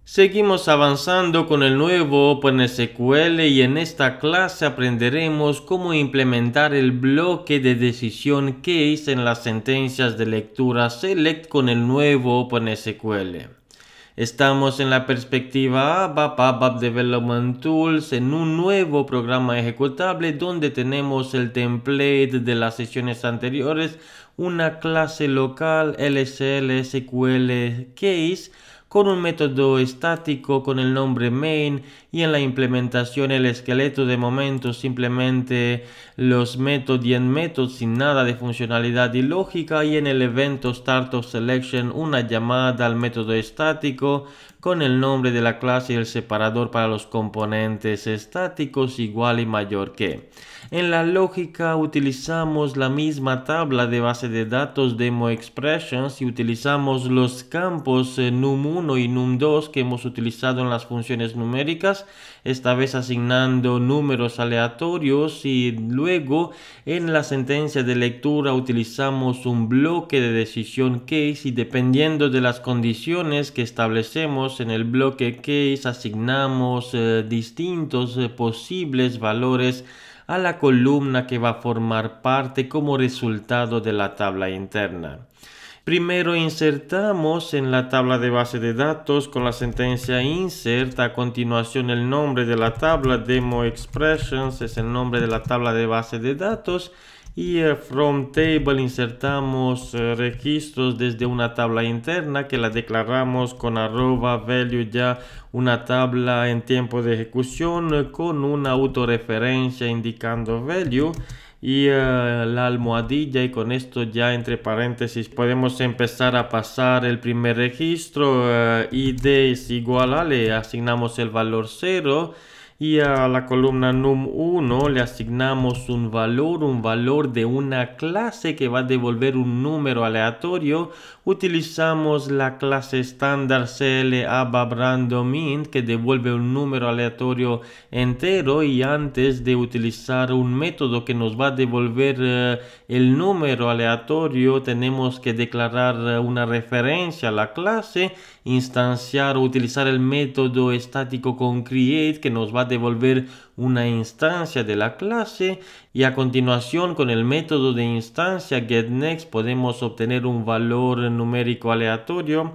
Seguimos avanzando con el nuevo OpenSQL y en esta clase aprenderemos cómo implementar el bloque de decisión case en las sentencias de lectura select con el nuevo OpenSQL. Estamos en la perspectiva ABAP Development Tools en un nuevo programa ejecutable donde tenemos el template de las sesiones anteriores, una clase local LSL SQL Case con un método estático con el nombre main y en la implementación el esqueleto de momento simplemente los method y en method sin nada de funcionalidad y lógica y en el evento start of selection una llamada al método estático con el nombre de la clase y el separador para los componentes estáticos igual y mayor que. En la lógica utilizamos la misma tabla de base de datos demo expressions y utilizamos los campos num1 y num2 que hemos utilizado en las funciones numéricas, esta vez asignando números aleatorios y luego en la sentencia de lectura utilizamos un bloque de decisión case y dependiendo de las condiciones que establecemos en el bloque case asignamos distintos posibles valores a la columna que va a formar parte como resultado de la tabla interna. Primero insertamos en la tabla de base de datos con la sentencia insert, a continuación el nombre de la tabla demo expressions es el nombre de la tabla de base de datos y from table insertamos registros desde una tabla interna que la declaramos con @value ya una tabla en tiempo de ejecución con una autorreferencia indicando value y la almohadilla y con esto ya entre paréntesis podemos empezar a pasar el primer registro id es igual a le asignamos el valor 0 y a la columna num1 le asignamos un valor de una clase que va a devolver un número aleatorio. Utilizamos la clase estándar CL ABAP random int que devuelve un número aleatorio entero y antes de utilizar un método que nos va a devolver el número aleatorio tenemos que declarar una referencia a la clase, instanciar o utilizar el método estático con create que nos va a devolver una instancia de la clase y a continuación con el método de instancia getNext podemos obtener un valor numérico aleatorio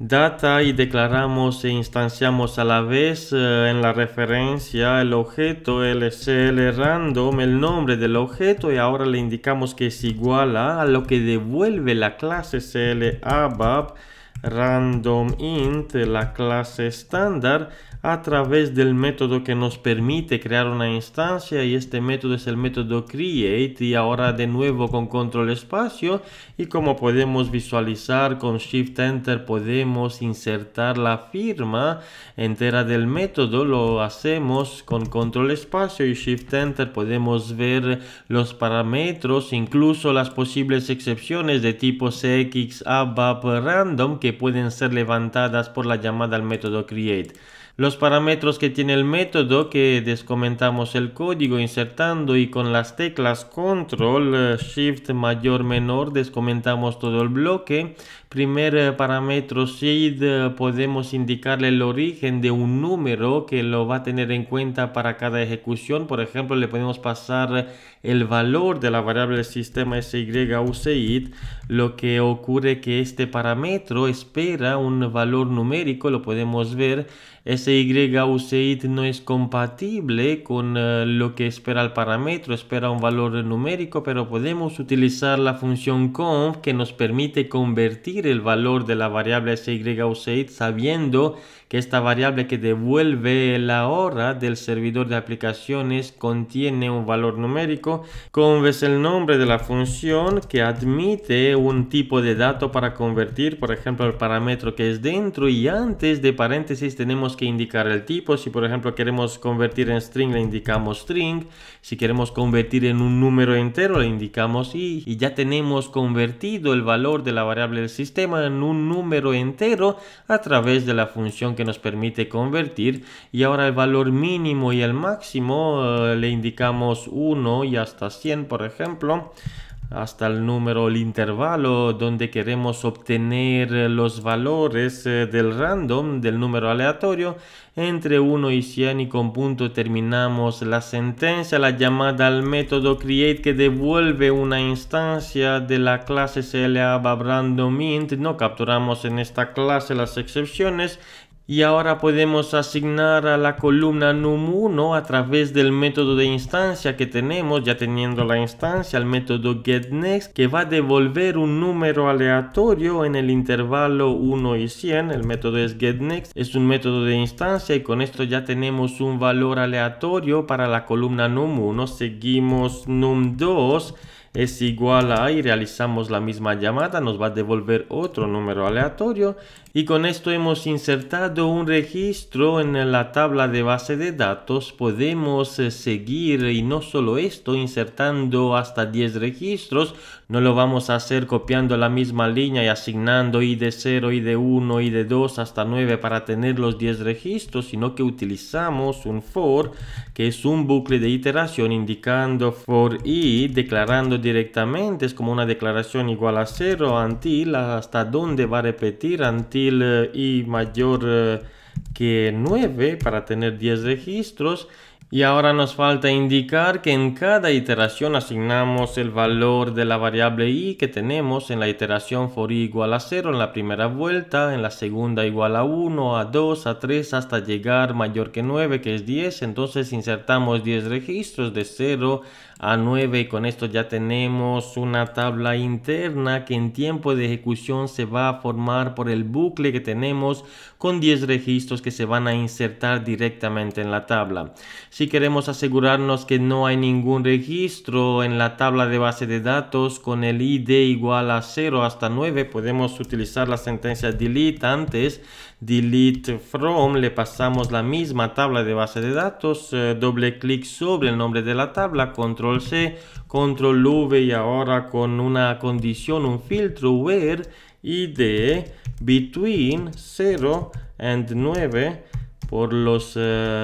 data y declaramos e instanciamos a la vez en la referencia el objeto LCL random, el nombre del objeto y ahora le indicamos que es igual a lo que devuelve la clase CL ABAP random int, la clase estándar, a través del método que nos permite crear una instancia y este método es el método create y ahora de nuevo con control espacio y como podemos visualizar con shift enter podemos insertar la firma entera del método, lo hacemos con control espacio y shift enter podemos ver los parámetros incluso las posibles excepciones de tipo cx abap random que pueden ser levantadas por la llamada al método create. Los parámetros que tiene el método que descomentamos el código insertando y con las teclas control shift mayor menor descomentamos todo el bloque. Primer parámetro seed podemos indicarle el origen de un número que lo va a tener en cuenta para cada ejecución. Por ejemplo, le podemos pasar el valor de la variable del sistema syUseed. Lo que ocurre que este parámetro espera un valor numérico, lo podemos ver. syUseed no es compatible con lo que espera el parámetro, espera un valor numérico, pero podemos utilizar la función conf que nos permite convertir el valor de la variable syUseed sabiendo que esta variable que devuelve la hora del servidor de aplicaciones contiene un valor numérico. Conv es el nombre de la función que admite un tipo de dato para convertir, por ejemplo el parámetro que es dentro y antes de paréntesis tenemos que indicar el tipo. Si por ejemplo queremos convertir en string le indicamos string, si queremos convertir en un número entero le indicamos y ya tenemos convertido el valor de la variable del sistema en un número entero a través de la función que nos permite convertir y ahora el valor mínimo y el máximo le indicamos 1 y hasta 100 por ejemplo. hasta el número, el intervalo donde queremos obtener los valores del random, del número aleatorio, entre 1 y 100, y con punto terminamos la sentencia. La llamada al método create, que devuelve una instancia de la clase CLA_randomInt. No capturamos en esta clase las excepciones. Y ahora podemos asignar a la columna num1 a través del método de instancia que tenemos, ya teniendo la instancia, el método getNext, que va a devolver un número aleatorio en el intervalo 1 y 100. El método es getNext, es un método de instancia, y con esto ya tenemos un valor aleatorio para la columna num1. Seguimos num2 es igual a, y realizamos la misma llamada, nos va a devolver otro número aleatorio, y con esto hemos insertado un registro en la tabla de base de datos. Podemos seguir, y no solo esto, insertando hasta 10 registros. No lo vamos a hacer copiando la misma línea y asignando id0, id1, id2 hasta 9 para tener los 10 registros, sino que utilizamos un for, que es un bucle de iteración indicando for i, declarando directamente, es como una declaración igual a 0, until, hasta donde va a repetir, until i mayor que 9 para tener 10 registros. Y ahora nos falta indicar que en cada iteración asignamos el valor de la variable i que tenemos en la iteración for i igual a 0 en la primera vuelta, en la segunda igual a 1, a 2, a 3, hasta llegar mayor que 9, que es 10. Entonces insertamos 10 registros de 0 a 9, y con esto ya tenemos una tabla interna que en tiempo de ejecución se va a formar por el bucle que tenemos con 10 registros que se van a insertar directamente en la tabla. Si queremos asegurarnos que no hay ningún registro en la tabla de base de datos con el id igual a 0 hasta 9, podemos utilizar la sentencia delete antes. Delete from, le pasamos la misma tabla de base de datos, doble clic sobre el nombre de la tabla, control C, control V, y ahora con una condición, un filtro, where id between 0 and 9 por los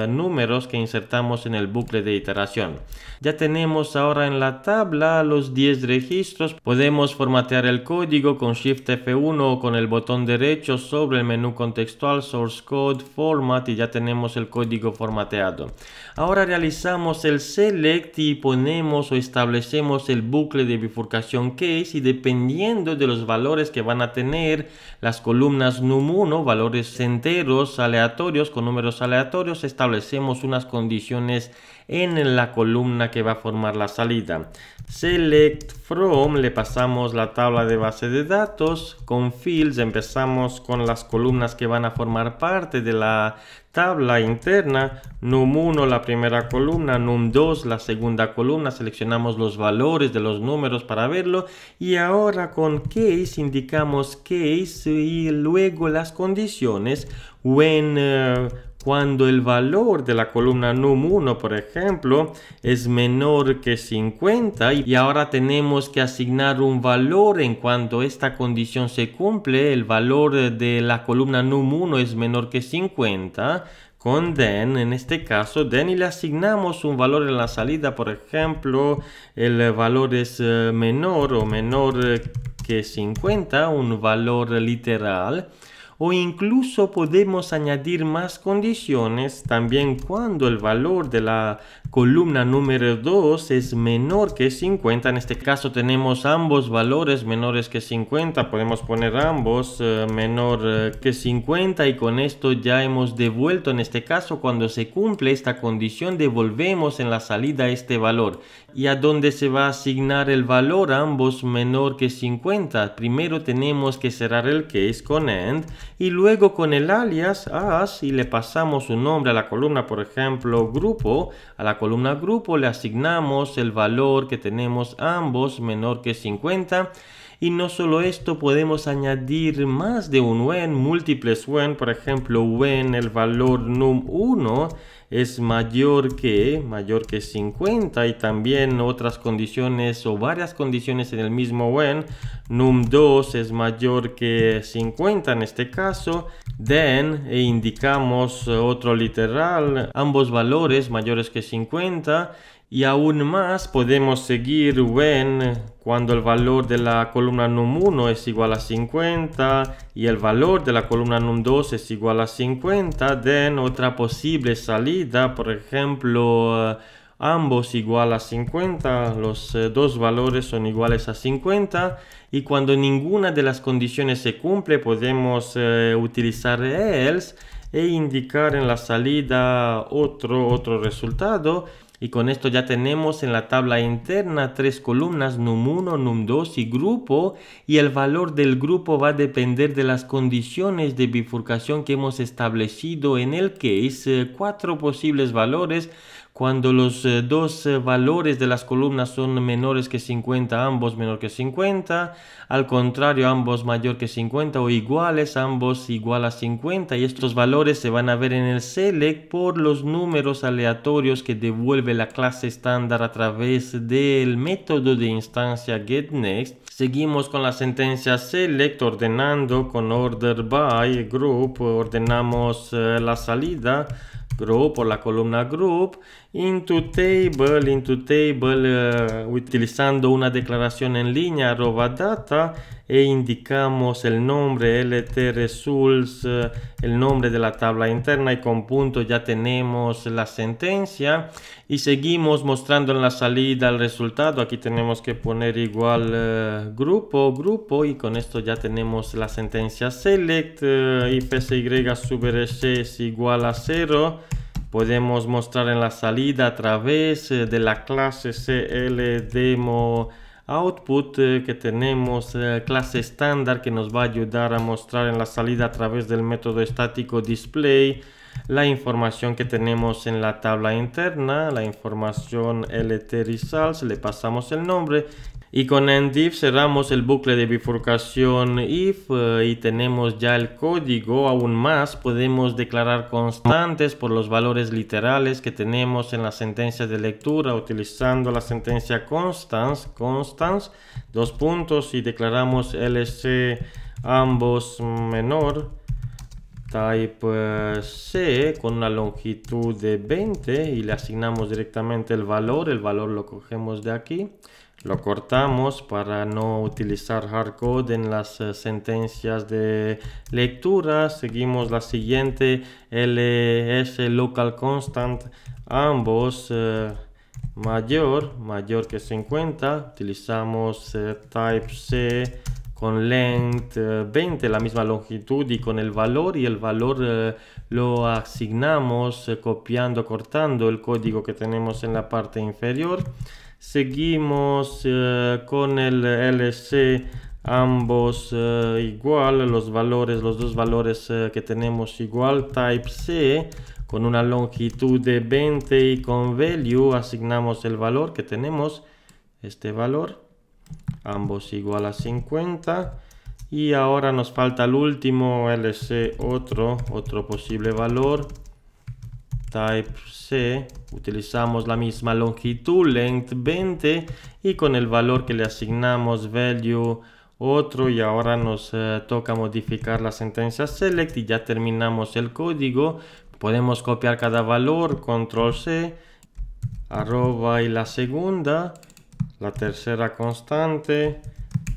números que insertamos en el bucle de iteración. Ya tenemos ahora en la tabla los 10 registros. Podemos formatear el código con Shift F1 o con el botón derecho sobre el menú contextual Source Code Format, y ya tenemos el código formateado. Ahora realizamos el select y ponemos o establecemos el bucle de bifurcación case, y dependiendo de los valores que van a tener las columnas num1, valores enteros aleatorios con números aleatorios, establecemos unas condiciones en la columna que va a formar la salida. Select from, le pasamos la tabla de base de datos. Con fields empezamos con las columnas que van a formar parte de la tabla interna. Num1 la primera columna, num2 la segunda columna. Seleccionamos los valores de los números para verlo, y ahora con case indicamos case y luego las condiciones. Cuando el valor de la columna num1, por ejemplo, es menor que 50, y ahora tenemos que asignar un valor en cuanto esta condición se cumple, el valor de la columna num1 es menor que 50, con then, en este caso, then, y le asignamos un valor en la salida, por ejemplo, el valor es menor o menor que 50, un valor literal. O incluso podemos añadir más condiciones también cuando el valor de la columna número 2 es menor que 50. En este caso tenemos ambos valores menores que 50. Podemos poner ambos menor que 50, y con esto ya hemos devuelto, en este caso cuando se cumple esta condición, devolvemos en la salida este valor. ¿Y a dónde se va a asignar el valor? Ambos menor que 50. Primero tenemos que cerrar el case con AND, y luego con el alias as, y le pasamos un nombre a la columna, por ejemplo grupo. A la columna grupo le asignamos el valor que tenemos ambos menor que 50. Y no solo esto, podemos añadir más de un when, múltiples when. Por ejemplo, when el valor num1 es mayor que 50, y también otras condiciones o varias condiciones en el mismo when. Num2 es mayor que 50 en este caso. Then, e indicamos otro literal, ambos valores mayores que 50. Y aún más podemos seguir cuando el valor de la columna num1 es igual a 50 y el valor de la columna num2 es igual a 50, then otra posible salida, por ejemplo, ambos igual a 50, los dos valores son iguales a 50, y cuando ninguna de las condiciones se cumple podemos utilizar else e indicar en la salida otro resultado. Y con esto ya tenemos en la tabla interna tres columnas, num1, num2 y grupo, y el valor del grupo va a depender de las condiciones de bifurcación que hemos establecido en el case, cuatro posibles valores. Cuando los dos valores de las columnas son menores que 50, ambos menor que 50, al contrario, ambos mayor que 50 o iguales, ambos igual a 50, y estos valores se van a ver en el select por los números aleatorios que devuelve la clase estándar a través del método de instancia getNext. Seguimos con la sentencia select ordenando con order by group, ordenamos la salida group o la columna group, into table, utilizando una declaración en línea @data e indicamos el nombre lt_results, el nombre de la tabla interna, y con punto ya tenemos la sentencia y seguimos mostrando en la salida el resultado. Aquí tenemos que poner igual grupo, y con esto ya tenemos la sentencia select y psy sub rs es igual a 0. Podemos mostrar en la salida a través de la clase cldemo output que tenemos clase estándar que nos va a ayudar a mostrar en la salida a través del método estático display la información que tenemos en la tabla interna, la información lt_results, le pasamos el nombre. Y con endIf cerramos el bucle de bifurcación if y tenemos ya el código. Aún más podemos declarar constantes por los valores literales que tenemos en la sentencia de lectura utilizando la sentencia constants, dos puntos, y declaramos lc ambos menor type c con una longitud de 20 y le asignamos directamente el valor lo cogemos de aquí. Lo cortamos para no utilizar hardcode en las sentencias de lectura. Seguimos la siguiente, ls local constant, ambos mayor que 50. Utilizamos type c con length 20, la misma longitud y con el valor, y el valor lo asignamos cortando el código que tenemos en la parte inferior. Seguimos con el lc ambos igual, los dos valores que tenemos igual, type c con una longitud de 20 y con value asignamos el valor que tenemos, este valor, ambos igual a 50. Y ahora nos falta el último, lc otro posible valor, type c, utilizamos la misma longitud, length 20, y con el valor que le asignamos value otro, y ahora nos toca modificar la sentencia select y ya terminamos el código. Podemos copiar cada valor, control c, arroba y la segunda, la tercera constante,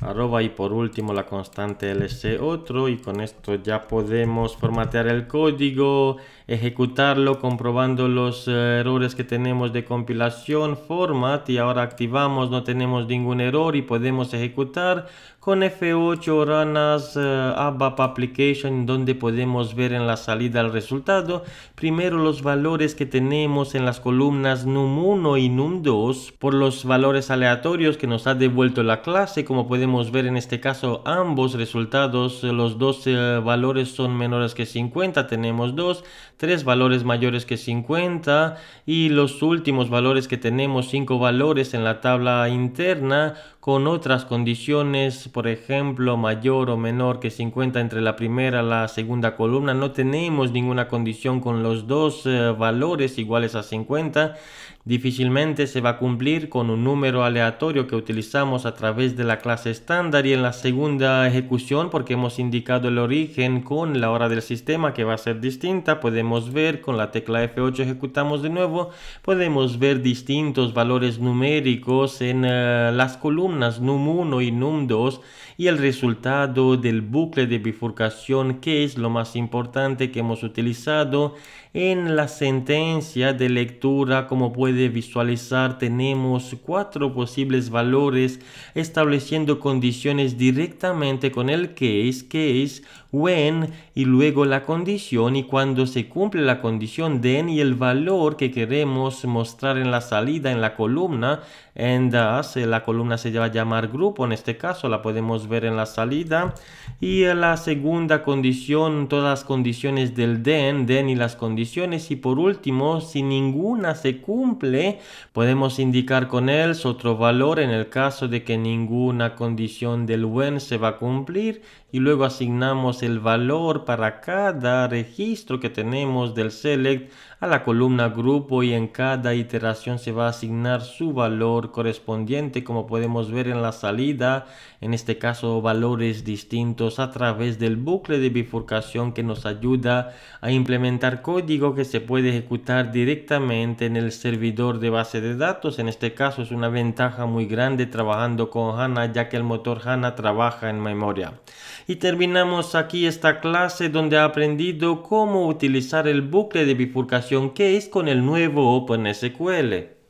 arroba y por último la constante lc otro, y con esto ya podemos formatear el código, ejecutarlo comprobando los errores que tenemos de compilación, format, y ahora activamos, no tenemos ningún error y podemos ejecutar con F8 run as ABAP application, donde podemos ver en la salida el resultado. Primero los valores que tenemos en las columnas num1 y num2 por los valores aleatorios que nos ha devuelto la clase. Como podemos ver en este caso ambos resultados, los dos valores son menores que 50, tenemos 2, 3 valores mayores que 50, y los últimos valores que tenemos 5 valores en la tabla interna con otras condiciones, por ejemplo mayor o menor que 50 entre la primera y la segunda columna. No tenemos ninguna condición con los dos valores iguales a 50. Difícilmente se va a cumplir con un número aleatorio que utilizamos a través de la clase estándar, y en la segunda ejecución, porque hemos indicado el origen con la hora del sistema que va a ser distinta, podemos podemos ver con la tecla F8 ejecutamos de nuevo, podemos ver distintos valores numéricos en las columnas num1 y num2 y el resultado del bucle de bifurcación, que es lo más importante que hemos utilizado en la sentencia de lectura. Como puede visualizar, tenemos 4 posibles valores estableciendo condiciones directamente con el case, when y luego la condición, y cuando se cumple la condición then y el valor que queremos mostrar en la salida en la columna, and la columna se va a llamar grupo, en este caso la podemos ver en la salida, y la segunda condición, todas las condiciones del then y las condiciones, y por último, si ninguna se cumple, podemos indicar con else otro valor en el caso de que ninguna condición del when se va a cumplir, y luego asignamos el valor para cada registro que tenemos del select a la columna grupo, y en cada iteración se va a asignar su valor correspondiente, como podemos ver en la salida, en este caso valores distintos a través del bucle de bifurcación que nos ayuda a implementar código que se puede ejecutar directamente en el servidor de base de datos. En este caso es una ventaja muy grande trabajando con HANA, ya que el motor HANA trabaja en memoria. Y terminamos aquí esta clase donde ha aprendido cómo utilizar el bucle de bifurcación que es con el nuevo OpenSQL.